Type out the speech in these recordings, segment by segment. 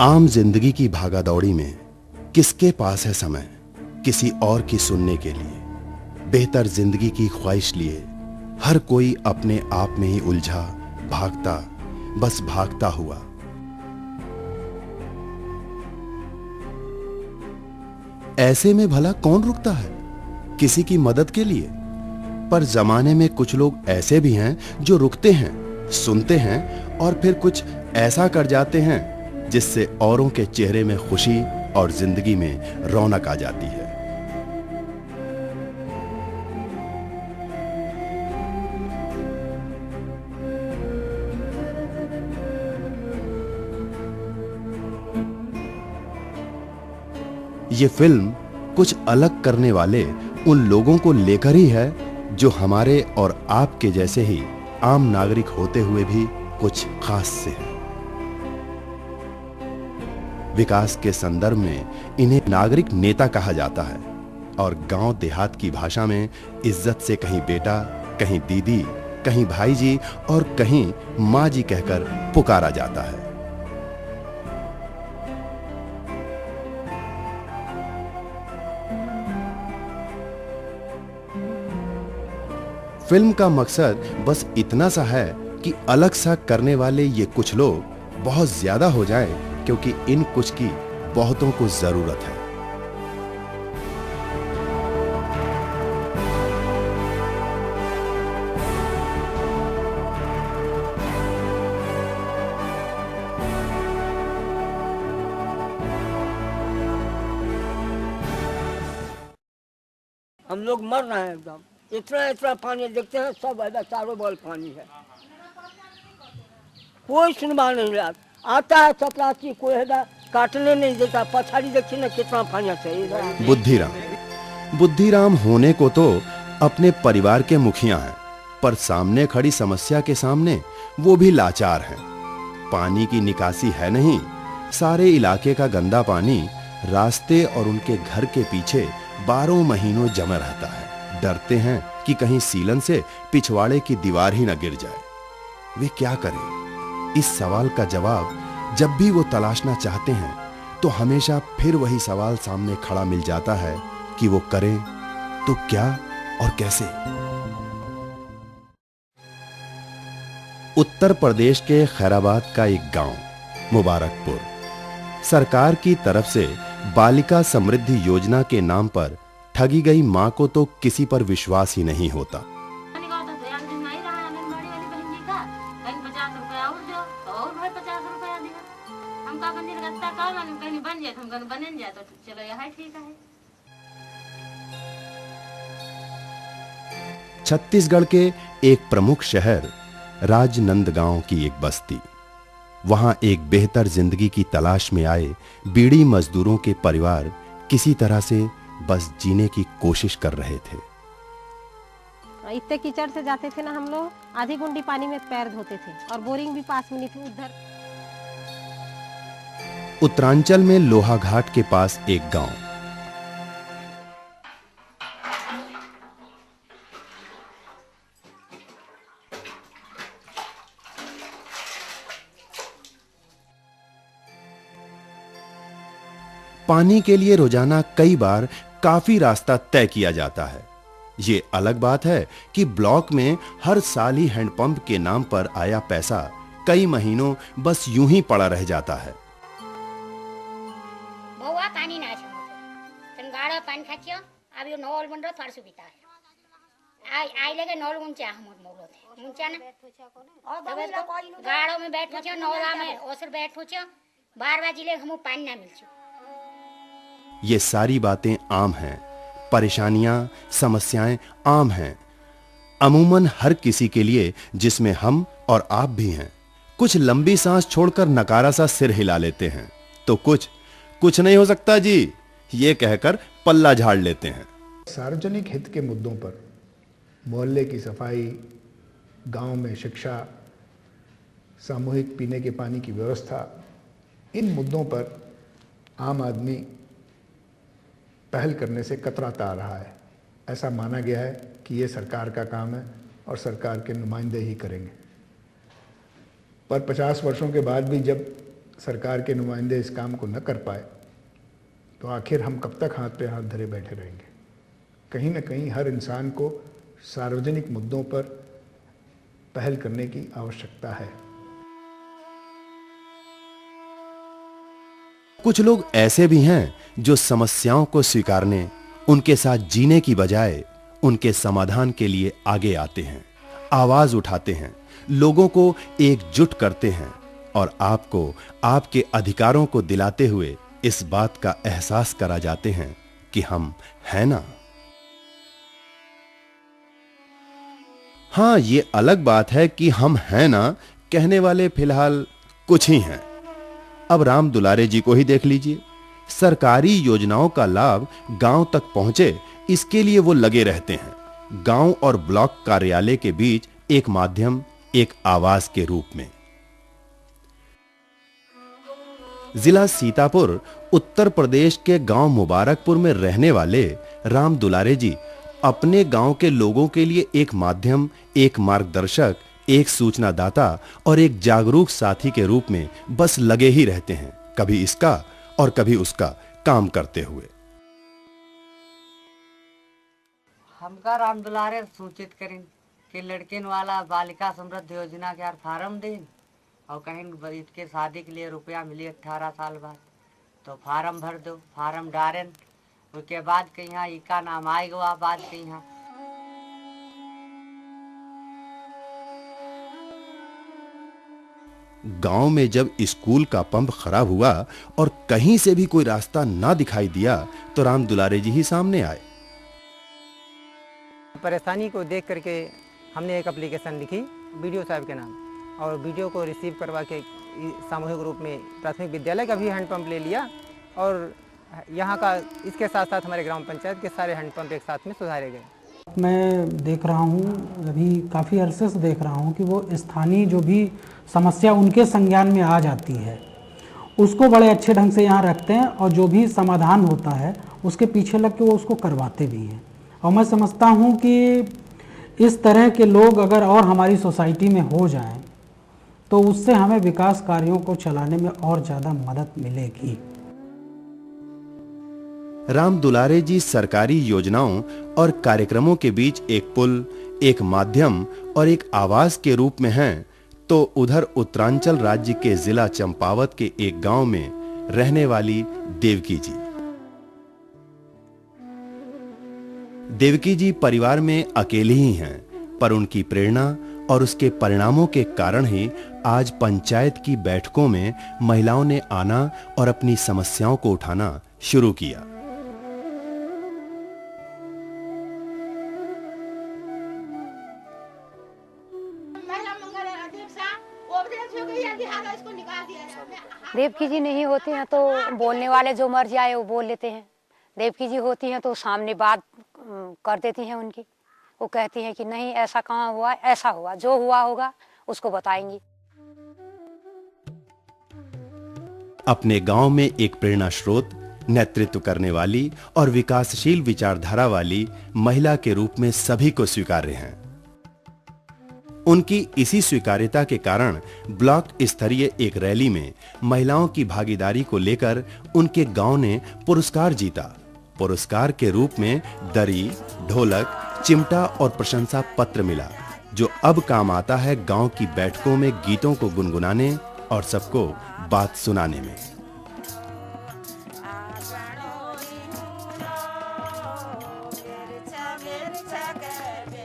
आम जिंदगी की भागादौड़ी में किसके पास है समय किसी और की सुनने के लिए। बेहतर जिंदगी की ख्वाहिश लिए हर कोई अपने आप में ही उलझा, भागता, बस भागता हुआ। ऐसे में भला कौन रुकता है किसी की मदद के लिए? पर जमाने में कुछ लोग ऐसे भी हैं जो रुकते हैं, सुनते हैं और फिर कुछ ऐसा कर जाते हैं जिससे औरों के चेहरे में खुशी और जिंदगी में रौनक आ जाती है। ये फिल्म कुछ अलग करने वाले उन लोगों को लेकर ही है जो हमारे और आपके जैसे ही आम नागरिक होते हुए भी कुछ खास से हैं। विकास के संदर्भ में इन्हें नागरिक नेता कहा जाता है और गांव देहात की भाषा में इज्जत से कहीं बेटा, कहीं दीदी, कहीं भाईजी और कहीं माँ जी कहकर पुकारा जाता है। फिल्म का मकसद बस इतना सा है कि अलग सा करने वाले ये कुछ लोग बहुत ज्यादा हो जाएं, क्योंकि इन कुछ की बहुतों को जरूरत है। हम लोग मर रहे हैं एकदम। इतना इतना पानी देखते हैं, सब ऐसा चारों बगल पानी है, कोई सुनवा नहीं रहा। आता है चपरासी, कोई है काटने नहीं देता। पछाड़ी देखिए ना कितना पानी है। बुद्धिराम होने को तो अपने परिवार के मुखिया हैं, पर सामने खड़ी समस्या के सामने वो भी लाचार हैं। पानी की निकासी है नहीं, सारे इलाके का गंदा पानी रास्ते और उनके घर के पीछे 12 महीनों जमा रहता है। डरते हैं कि कहीं सीलन से पिछवाड़े की दीवार ही न गिर जाए। वे क्या करें? इस सवाल का जवाब जब भी वो तलाशना चाहते हैं तो हमेशा फिर वही सवाल सामने खड़ा मिल जाता है कि वो करें तो क्या और कैसे। उत्तर प्रदेश के खैराबाद का एक गांव मुबारकपुर, सरकार की तरफ से बालिका समृद्धि योजना के नाम पर ठगी गई मां को तो किसी पर विश्वास ही नहीं होता। छत्तीसगढ़ के एक प्रमुख शहर राजनांदगांव की एक बस्ती। वहां एक बेहतर जिंदगी की तलाश में आए बीड़ी मजदूरों के परिवार किसी तरह से बस जीने की कोशिश कर रहे थे। इतने कीचड़ से जाते थे ना हम लोग, आधी गुंडी पानी में पैर धोते थे और बोरिंग भी पास में नहीं थी। उधर उत्तरांचल में लोहाघाट के पास एक गांव। पानी के लिए रोजाना कई बार काफी रास्ता तय किया जाता है। ये अलग बात है कि ब्लॉक में हर साल ही हैंडपंप के नाम पर आया पैसा कई महीनों बस यूं ही पड़ा रह जाता है। बहुआ पानी ना गाड़ा पानी खाचियो, अब यो नौल बन रहा फारसु बिता है। आई लगे नौल मुंचा हम मोलो थे मुंचा ना और गाड़ो में बैठो छ, नौला में ओसर बैठो छ, 12 बजे ले हम पानी ना मिलचो। ये सारी बातें आम हैं, परेशानियां, समस्याएं आम हैं, अमूमन हर किसी के लिए, जिसमें हम और आप भी हैं। कुछ लंबी सांस छोड़कर नकारा सा सिर हिला लेते हैं, तो कुछ नहीं हो सकता जी ये कहकर पल्ला झाड़ लेते हैं। सार्वजनिक हित के मुद्दों पर, मोहल्ले की सफाई, गांव में शिक्षा, सामूहिक पीने के पानी की व्यवस्था, इन मुद्दों पर आम आदमी पहल करने से कतराता आ रहा है। ऐसा माना गया है कि ये सरकार का काम है और सरकार के नुमाइंदे ही करेंगे। पर 50 वर्षों के बाद भी जब सरकार के नुमाइंदे इस काम को न कर पाए तो आखिर हम कब तक हाथ पे हाथ धरे बैठे रहेंगे। कहीं न कहीं हर इंसान को सार्वजनिक मुद्दों पर पहल करने की आवश्यकता है। कुछ लोग ऐसे भी हैं जो समस्याओं को स्वीकारने, उनके साथ जीने की बजाय उनके समाधान के लिए आगे आते हैं, आवाज उठाते हैं, लोगों को एकजुट करते हैं और आपको आपके अधिकारों को दिलाते हुए इस बात का एहसास करा जाते हैं कि हम हैं ना। हां, ये अलग बात है कि हम हैं ना कहने वाले फिलहाल कुछ ही हैं। अब राम दुलारे जी को ही देख लीजिए। सरकारी योजनाओं का लाभ गांव तक पहुंचे, इसके लिए वो लगे रहते हैं, गांव और ब्लॉक कार्यालय के बीच एक माध्यम, एक आवाज के रूप में। जिला सीतापुर, उत्तर प्रदेश के गांव मुबारकपुर में रहने वाले राम दुलारे जी अपने गांव के लोगों के लिए एक माध्यम, एक मार्गदर्शक, एक सूचनादाता और एक जागरूक साथी के रूप में बस लगे ही रहते हैं, कभी इसका और कभी उसका काम करते हुए। हमका राम दुलारे सूचित करें कि लड़किन वाला बालिका समृद्धि योजना के फार्म दें और कहीं इसके शादी के लिए रुपया मिली 18 साल बाद तो फार्म भर दो, फार्म डारें, उसके बाद कहीं इका नाम आएगा बाद कहीं। गांव में जब स्कूल का पंप खराब हुआ और कहीं से भी कोई रास्ता ना दिखाई दिया तो राम दुलारे जी ही सामने आए। परेशानी को देख करके हमने एक एप्लीकेशन लिखी बीडीओ साहब के नाम, और वीडियो को रिसीव करवा के सामूहिक रूप में प्राथमिक विद्यालय का भी हैंडपंप ले लिया और यहाँ का इसके साथ साथ हमारे ग्राम पंचायत के सारे हैंडपंप एक साथ में सुधारे गए। मैं देख रहा हूँ, अभी काफ़ी अरसे से देख रहा हूँ कि वो स्थानीय जो भी समस्या उनके संज्ञान में आ जाती है उसको बड़े अच्छे ढंग से यहाँ रखते हैं और जो भी समाधान होता है उसके पीछे लग के वो उसको करवाते भी हैं। और मैं समझता हूँ कि इस तरह के लोग अगर और हमारी सोसाइटी में हो जाएं तो उससे हमें विकास कार्यों को चलाने में और ज़्यादा मदद मिलेगी। राम दुलारे जी सरकारी योजनाओं और कार्यक्रमों के बीच एक पुल, एक माध्यम और एक आवाज के रूप में हैं, तो उधर उत्तरांचल राज्य के जिला चंपावत के एक गांव में रहने वाली देवकी जी। देवकी जी परिवार में अकेली ही हैं, पर उनकी प्रेरणा और उसके परिणामों के कारण ही आज पंचायत की बैठकों में महिलाओं ने आना और अपनी समस्याओं को उठाना शुरू किया। देवकी जी नहीं होती हैं तो बोलने वाले जो मर्जी आए वो बोल लेते हैं। देवकी जी होती हैं तो सामने बात कर देती हैं उनकी, वो कहती हैं कि नहीं ऐसा कहाँ हुआ, ऐसा हुआ, जो हुआ होगा उसको बताएंगी। अपने गांव में एक प्रेरणा स्रोत, नेतृत्व करने वाली और विकासशील विचारधारा वाली महिला के रूप में सभी को स्वीकार्य हैं। उनकी इसी स्वीकार्यता के कारण ब्लॉक स्तरीय एक रैली में महिलाओं की भागीदारी को लेकर उनके गांव ने पुरस्कार जीता। पुरस्कार के रूप में दरी, ढोलक, चिमटा और प्रशंसा पत्र मिला, जो अब काम आता है गांव की बैठकों में गीतों को गुनगुनाने और सबको बात सुनाने में।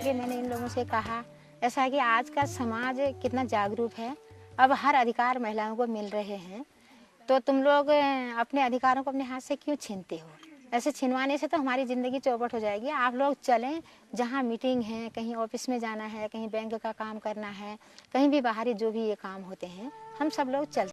मैंने इन लोगों से कहा ऐसा है कि आज का समाज कितना जागरूक है, अब हर अधिकार महिलाओं को मिल रहे हैं, तो तुम लोग अपने अधिकारों को अपने हाथ से क्यों छीनते हो? ऐसे छीनवाने से तो हमारी ज़िंदगी चौपट हो जाएगी। आप लोग चलें, जहाँ मीटिंग है, कहीं ऑफिस में जाना है, कहीं बैंक का काम करना है, कहीं भी बाहरी जो भी ये काम होते हैं, हम सब लोग चलते